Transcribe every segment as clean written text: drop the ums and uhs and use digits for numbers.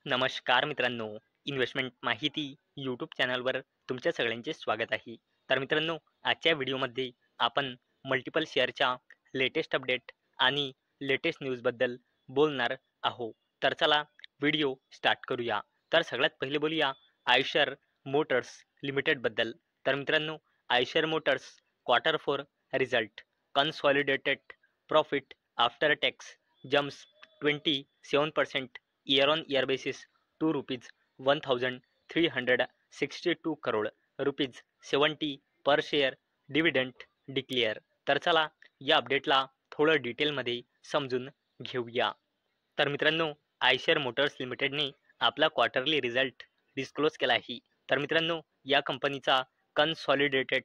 नमस्कार मित्रांनो, इन्व्हेस्टमेंट माहिती यूट्यूब चॅनलवर तुमच्या सगळ्यांचे स्वागत आहे. तर मित्रांनो, आजच्या व्हिडिओमध्ये आपण मल्टिपल शेअरच्या लेटेस्ट अपडेट आणि लेटेस्ट न्यूजबद्दल बोलणार आहोत. तर चला व्हिडिओ स्टार्ट करूया. तर सगळ्यात पहिले बोलूया आयशर मोटर्स लिमिटेडबद्दल. तर मित्रांनो, Eicher motors quarter 4 result consolidated profit after tax jumps 27% year on year basis to rupees 1362 crore rupees 70 per share dividend declare. तर चला या अपडेटला थोडं डिटेलमध्ये समजून घेऊया. तर मित्रांनो, आयशर मोटर्स लिमिटेडने आपला क्वार्टरली रिझल्ट डिस्क्लोज केला आहे. तर मित्रांनो, या कंपनीचा consolidated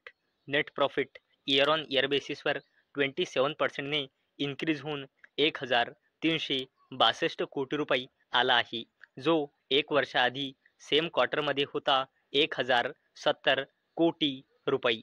net profit year on year बेसिसवर 27%ने इन्क्रीज होऊन 1362 कोटी रुपये आला आहे, जो एक वर्षाआधी सेम क्वार्टरमध्ये होता 1070 कोटी रुपये.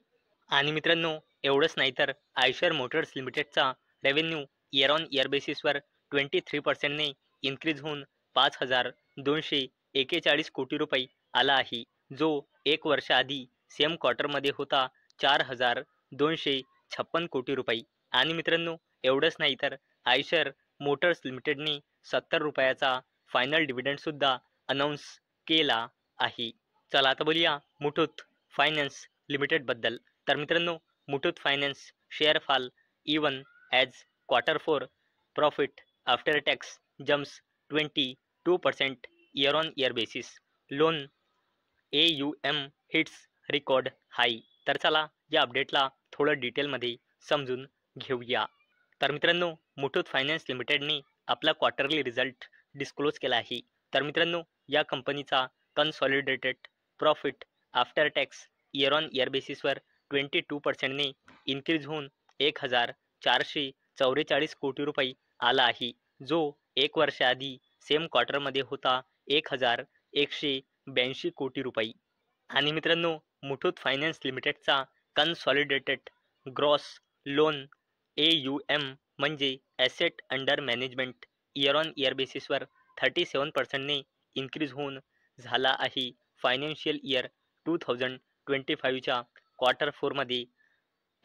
आणि मित्रांनो, एवढंच नाही तर आयशर मोटर्स लिमिटेडचा रेव्हेन्यू इयर ऑन इयर बेसिसवर 23%ने इन्क्रीज होऊन 5241 कोटी रुपये आला आहे, जो एक वर्षाआधी सेम क्वार्टरमध्ये होता 4256 कोटी रुपये. आणि मित्रांनो, एवढंच नाही तर आयशर मोटर्स लिमिटेडने 70 रुपयाचा फायनल डिव्हिडंडसुद्धा अनाऊन्स केला आहे. चला आता बोलूया मुठूत फायनान्स लिमिटेडबद्दल. तर मित्रांनो, Muthoot finance share fall even as quarter 4 profit after tax jumps 22% year on year basis. Loan AUM hits record high. तर चला या अपडेटला थोडं डिटेलमध्ये समजून घेऊया. तर मित्रांनो, मुठूत फायनान्स लिमिटेडने आपला क्वार्टरली रिझल्ट डिस्क्लोज केला आहे. तर मित्रांनो, या कंपनीचा consolidated profit after tax year on year बेसिसवर 22%ने इन्क्रीज होऊन 1444 कोटी रुपये आला आहे, जो एक वर्षाआधी सेम क्वार्टरमध्ये होता 1182 कोटी रुपये. आणि मित्रांनो, मुठूत फायनान्स लिमिटेडचा कन्सॉलिडेटेड ग्रॉस लोन AUM म्हणजे asset under management year on year बेसिसवर 37%ने इन्क्रीज होऊन झाला आहे फायनान्शियल इयर 2025च्या क्वार्टर 4मध्ये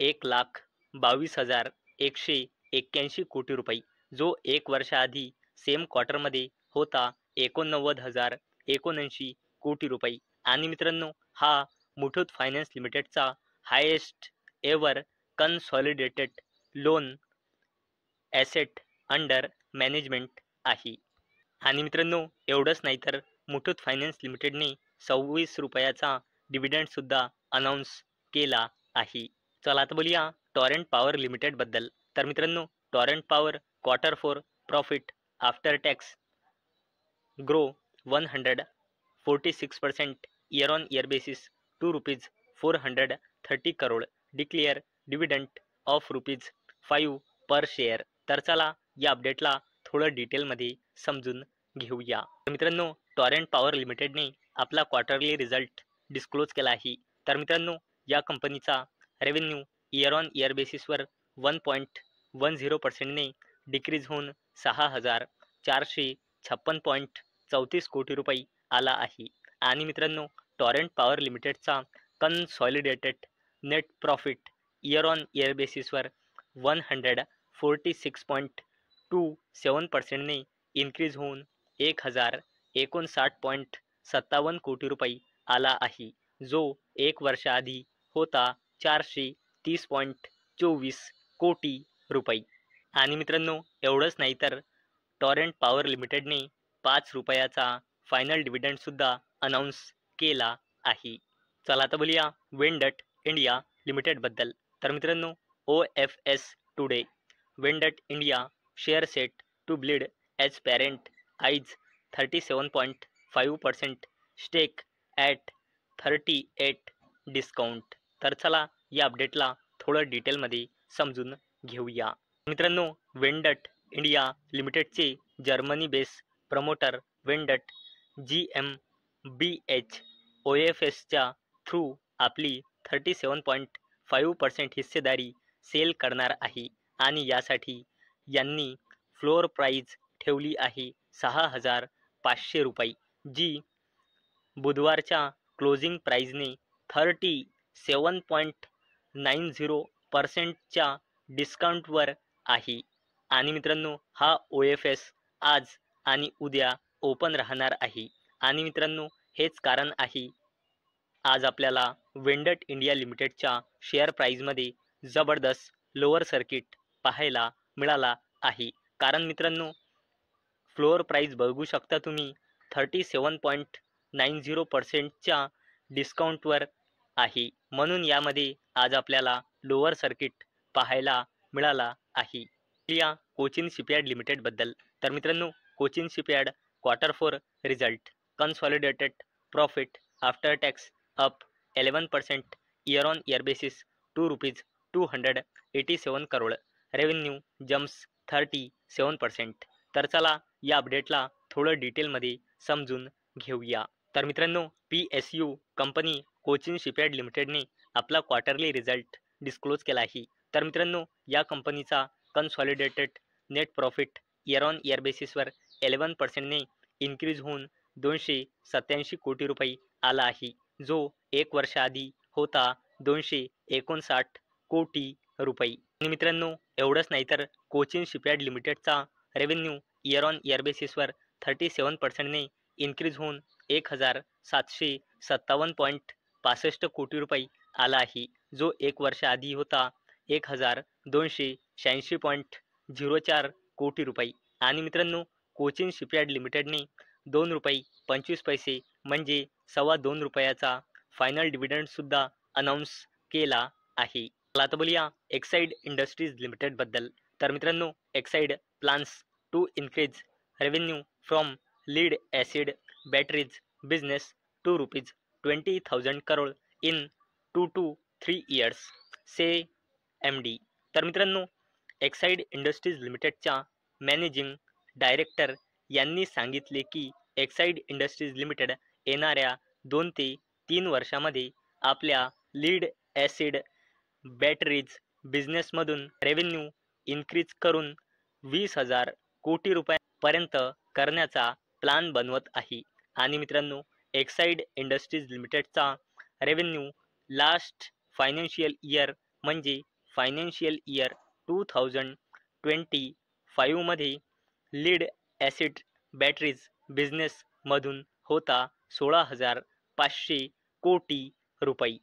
1,22,181 कोटी रुपये, जो एक वर्षाआधी सेम क्वार्टरमध्ये होता 89,079 कोटी रुपये. आणि मित्रांनो, हा मुठूत फायनान्स लिमिटेडचा highest ever consolidated loan asset under management आहे. आणि मित्रांनो, एवढंच नाही तर मुठूत फायनान्स लिमिटेडने 26 रुपयाचा डिव्हिडंडसुद्धा अनाऊन्स केला आहे. चला आता बोलूया टॉरेंट पॉवर लिमिटेडबद्दल. तर मित्रांनो, Torrent power quarter 4 profit after tax grow 146% year on year basis to rupees 430 crore declare dividend of rupees 5 per share. तर चला या अपडेटला थोडं डिटेलमध्ये समजून घेऊया. मित्रांनो, टॉरेंट पॉवर लिमिटेडने आपला क्वार्टरली रिझल्ट डिस्क्लोज केला आहे. तर मित्रांनो, या कंपनीचा रेव्हेन्यू इयर ऑन इयर बेसिसवर 1.10%ने डिक्रीज होऊन 6456.34 कोटी रुपये आला आहे. आणि मित्रांनो, टॉरेंट पॉवर लिमिटेडचा consolidated net profit year on year बेसिसवर 146.27%ने इन्क्रीज होऊन 1059.57 कोटी रुपये आला आहे, जो एक वर्षाआधी होता 430.24 कोटी रुपये. आणि मित्रांनो, एवढंच नाही तर टॉरेंट पॉवर लिमिटेडने 5 रुपयाचा फायनल डिव्हिडंडसुद्धा अनाऊन्स केला आहे. चला आता बोलूया वेंडट इंडिया लिमिटेडबद्दल. तर मित्रांनो, OFS today Wendt India share set to bleed as parent eyes 37.5% stake at 38 discount. तर चला या अपडेटला थोडं डिटेलमध्ये समजून घेऊया. मित्रांनो, वेंडट इंडिया लिमिटेडचे Germany base promoter Wendt GmbH OFSच्या थ्रू आपली 37.5% हिस्सेदारी सेल करणार आहे. आणि यासाठी यांनी फ्लोअर प्राईज ठेवली आहे 500 रुपये, जी बुधवारच्या क्लोजिंग प्राईजने 37.90% डिस्काउंटवर आहे. आणि मित्रांनो, हा OFS आज आणि उद्या ओपन राहणार आहे. आणि मित्रांनो, हेच कारण आहे आज आपल्याला वेंडट इंडिया लिमिटेडच्या शेअर प्राईजमध्ये जबरदस्त लोअर सर्किट पाहायला मिळाला आहे. कारण मित्रांनो, फ्लोअर प्राईज बघू शकता तुम्ही 37.90%च्या डिस्काउंटवर आहे. म्हणून यामध्ये आज आपल्याला लोअर सर्किट पाहायला मिळाला आहे. या कोचिन शिपयार्ड लिमिटेडबद्दल तर मित्रांनो, Cochin shipyard Q4 result consolidated profit after tax up 11% year on year basis ₹287 crore, revenue jumps 37%. तर चला या अपडेटला थोडं डिटेलमध्ये समजून घेऊया. तर मित्रांनो, PSU कंपनी कोचिन शिपयार्ड लिमिटेडने आपला क्वार्टरली रिझल्ट डिस्क्लोज केला आहे. तर मित्रांनो, या कंपनीचा consolidated net profit year on year बेसिसवर 11%ने इन्क्रीज होऊन 287 कोटी रुपये आला आहे, जो एक वर्षाआधी होता 259 कोटी रुपये. आणि मित्रांनो, एवढंच नाही तर कोचिन शिपयार्ड लिमिटेडचा रेव्हेन्यू इयर ऑन इयर बेसिसवर 37%ने इन्क्रीज होऊन 1757.65 कोटी रुपये आला आहे, जो एक वर्षाआधी होता 1286.04 कोटी रुपये. आणि मित्रांनो, कोचिन शिपयार्ड लिमिटेडने ₹2.25 म्हणजे ₹2.25 फायनल डिव्हिडंडसुद्धा अनाऊन्स केला आहे. चला आता बोलूया एक्साइड इंडस्ट्रीज लिमिटेडबद्दल. तर मित्रांनो, Exide plans to increase revenue from lead acid batteries business to ₹20,000 crore in 2 to 3 years, says MD. तर मित्रांनो, एक्साइड इंडस्ट्रीज लिमिटेडच्या मॅनेजिंग डायरेक्टर यांनी सांगितले की एक्साइड इंडस्ट्रीज लिमिटेड येणाऱ्या 2 ते 3 वर्षामध्ये आपल्या लीड ॲसिड बॅटरीज बिझनेसमधून रेव्हेन्यू इन्क्रीज करून 20,000 कोटी रुपयांपर्यंत करण्याचा प्लान बनवत आहे. आणि मित्रांनो, एक्साइड इंडस्ट्रीज लिमिटेडचा रेव्हेन्यू लास्ट फायनान्शियल इयर म्हणजे फायनान्शियल इयर 2025 मध्ये लीड ॲसिड बॅटरीज बिझनेसमधून होता 16,500 कोटी रुपये.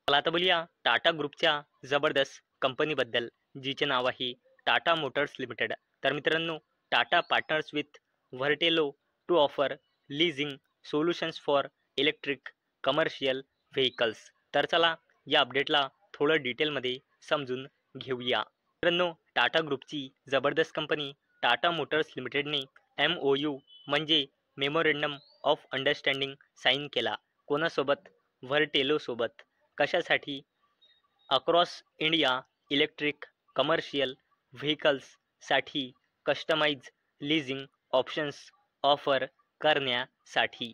चला आता बोलूया टाटा ग्रुपच्या जबरदस्त कंपनीबद्दल, जिचे नाव आहे टाटा मोटर्स लिमिटेड. तर मित्रांनो, Tata partners with Vertelo to offer leasing solutions for electric commercial vehicles. तर चला या अपडेटला थोडं डिटेलमध्ये समजून घेऊया. मित्रांनो, टाटा ग्रुपची जबरदस्त कंपनी टाटा मोटर्स लिमिटेडने MOU म्हणजे मेमोरेंडम ऑफ अंडरस्टँडिंग साईन केला. कोणासोबत? व्हर्टेलोसोबत. कशासाठी? अक्रॉस इंडिया इलेक्ट्रिक कमर्शियल व्हेकल्ससाठी कस्टमाइज लीजिंग ऑप्शन्स ऑफर करण्यासाठी.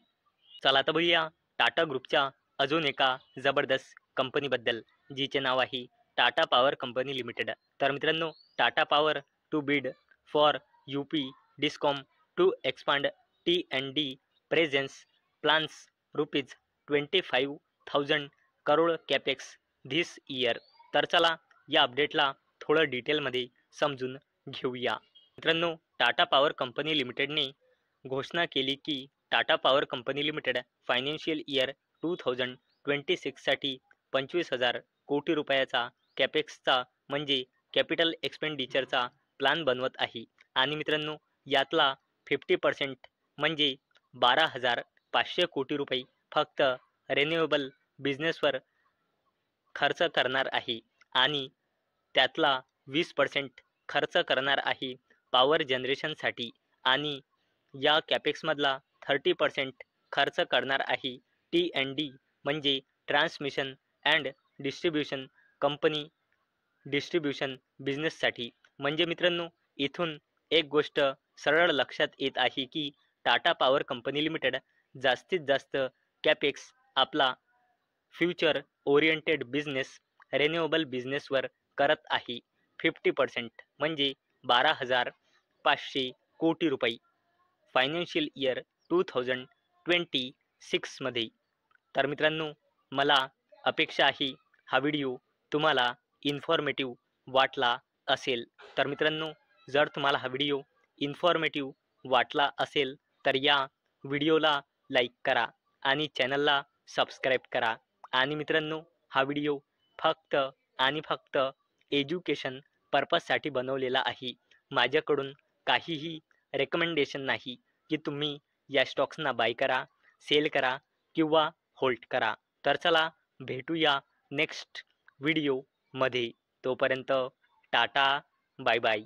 चला आता बघूया टाटा ग्रुपच्या अजून एका जबरदस्त कंपनीबद्दल, जिचे नाव आहे टाटा पॉवर कंपनी लिमिटेड. तर मित्रांनो, Tata power to bid for UP discom to expand T&D presence plans ₹25,000 crore capex this year. तर चला या अपडेटला थोडं डिटेलमध्ये समजून घेऊया. मित्रांनो, टाटा पॉवर कंपनी लिमिटेडने घोषणा केली की Tata power company limited financial year 2026 साठी 25,000 कोटी रुपयाचा कॅपेक्सचा म्हणजे कॅपिटल एक्सपेंडिचरचा प्लान बनवत आहे. आणि मित्रांनो, यातला 50% म्हणजे 12,500 कोटी रुपये फक्त रिन्युएबल बिझनेसवर खर्च करणार आहे आणि त्यातला 20% खर्च करणार आहे पॉवर जनरेशनसाठी. आणि या कॅपेक्समधला 30% खर्च करणार आहे T&D म्हणजे transmission and distribution company distribution बिझनेससाठी. म्हणजे मित्रांनो, इथून एक गोष्ट सरळ लक्षात येत आहे की टाटा पॉवर कंपनी लिमिटेड जास्तीत जास्त कॅपेक्स आपला फ्युचर ओरिएंटेड बिझनेस रिन्युएबल बिझनेसवर करत आहे. 50% म्हणजे 12,500 कोटी रुपये फायनान्शियल इयर 2026मध्ये. तर मित्रांनो, मला अपेक्षा आहे हा व्हिडिओ तुम्हाला इन्फॉर्मेटिव्ह वाटला असेल. तर मित्रांनो, जर तुम्हाला हा व्हिडिओ इन्फॉर्मेटिव्ह वाटला असेल तर या व्हिडिओला लाईक करा आणि चॅनलला सबस्क्राईब करा. आणि मित्रांनो, हा व्हिडिओ फक्त आणि फक्त एज्युकेशन पर्पजसाठी बनवलेला आहे. माझ्याकडून काहीही रेकमेंडेशन नाही की तुम्ही या स्टॉक्सना बाय करा, सेल करा किंवा होल्ड करा. तर चला भेटूया नेक्स्ट व्हिडिओमध्ये. तोपर्यंत टाटा, बाय बाय.